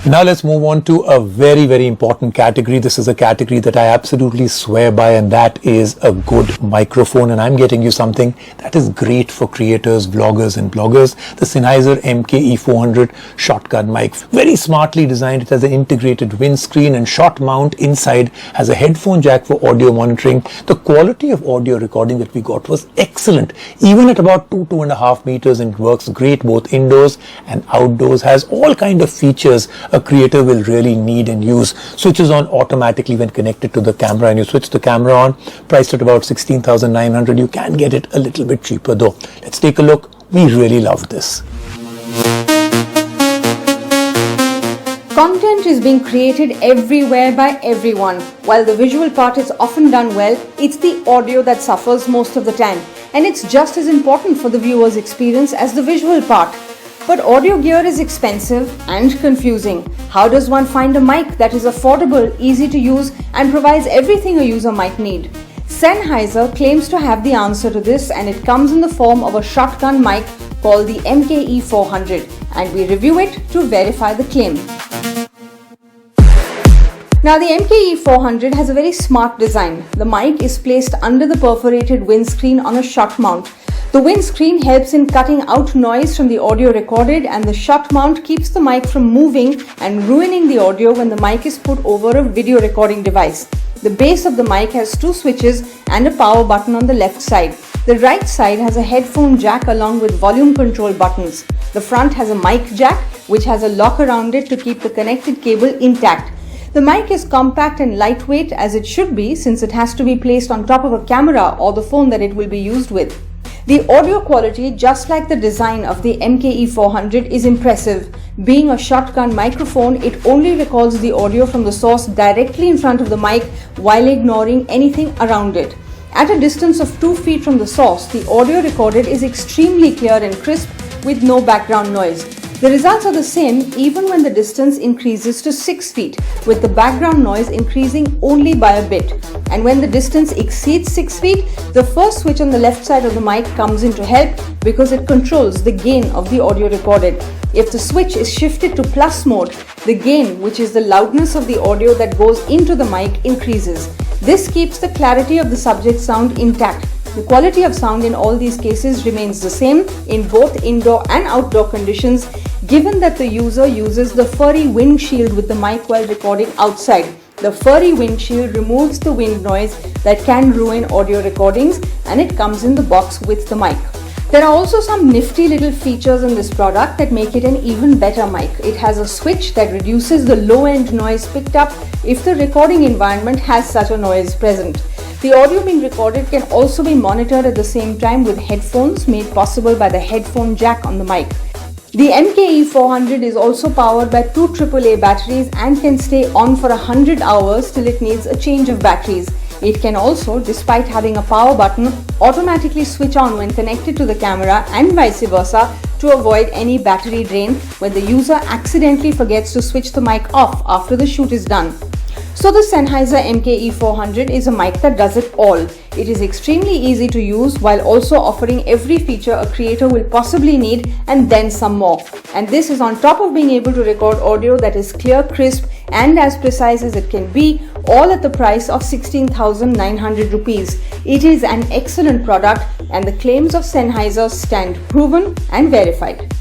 Now let's move on to a very, very important category. This is a category that I absolutely swear by, and that is a good microphone. And I'm getting you something that is great for creators, vloggers and bloggers. The Sennheiser MKE400 shotgun mic. Very smartly designed. It has an integrated windscreen and shot mount inside. Has a headphone jack for audio monitoring. The quality of audio recording that we got was excellent. Even at about 2.5 meters, and it works great both indoors and outdoors. Has all kind of features a creator will really need and use. Switches on automatically when connected to the camera, and you switch the camera on, priced at about 16,900. You can get it a little bit cheaper though. Let's take a look. We really love this. Content is being created everywhere by everyone. While the visual part is often done well, it's the audio that suffers most of the time. And it's just as important for the viewer's experience as the visual part. But audio gear is expensive and confusing. How does one find a mic that is affordable, easy to use, and provides everything a user might need? Sennheiser claims to have the answer to this, and it comes in the form of a shotgun mic called the MKE400, and we review it to verify the claim. Now the MKE400 has a very smart design. The mic is placed under the perforated windscreen on a shot mount. The windscreen helps in cutting out noise from the audio recorded, and the shot mount keeps the mic from moving and ruining the audio when the mic is put over a video recording device. The base of the mic has two switches and a power button on the left side. The right side has a headphone jack along with volume control buttons. The front has a mic jack which has a lock around it to keep the connected cable intact. The mic is compact and lightweight, as it should be, since it has to be placed on top of a camera or the phone that it will be used with. The audio quality, just like the design of the MKE400, is impressive. Being a shotgun microphone, it only records the audio from the source directly in front of the mic while ignoring anything around it. At a distance of 2 feet from the source, the audio recorded is extremely clear and crisp with no background noise. The results are the same even when the distance increases to 6 feet, with the background noise increasing only by a bit. And when the distance exceeds 6 feet, the first switch on the left side of the mic comes in to help because it controls the gain of the audio recorded. If the switch is shifted to plus mode, the gain, which is the loudness of the audio that goes into the mic, increases. This keeps the clarity of the subject sound intact. The quality of sound in all these cases remains the same in both indoor and outdoor conditions, given that the user uses the furry windshield with the mic while recording outside. The furry windshield removes the wind noise that can ruin audio recordings, and it comes in the box with the mic. There are also some nifty little features in this product that make it an even better mic. It has a switch that reduces the low-end noise picked up if the recording environment has such a noise present. The audio being recorded can also be monitored at the same time with headphones made possible by the headphone jack on the mic. The MKE400 is also powered by 2 AAA batteries and can stay on for 100 hours till it needs a change of batteries. It can also, despite having a power button, automatically switch on when connected to the camera and vice versa to avoid any battery drain when the user accidentally forgets to switch the mic off after the shoot is done. So the Sennheiser MKE400 is a mic that does it all. It is extremely easy to use while also offering every feature a creator will possibly need and then some more. And this is on top of being able to record audio that is clear, crisp and as precise as it can be, all at the price of 16,900 rupees. It is an excellent product, and the claims of Sennheiser stand proven and verified.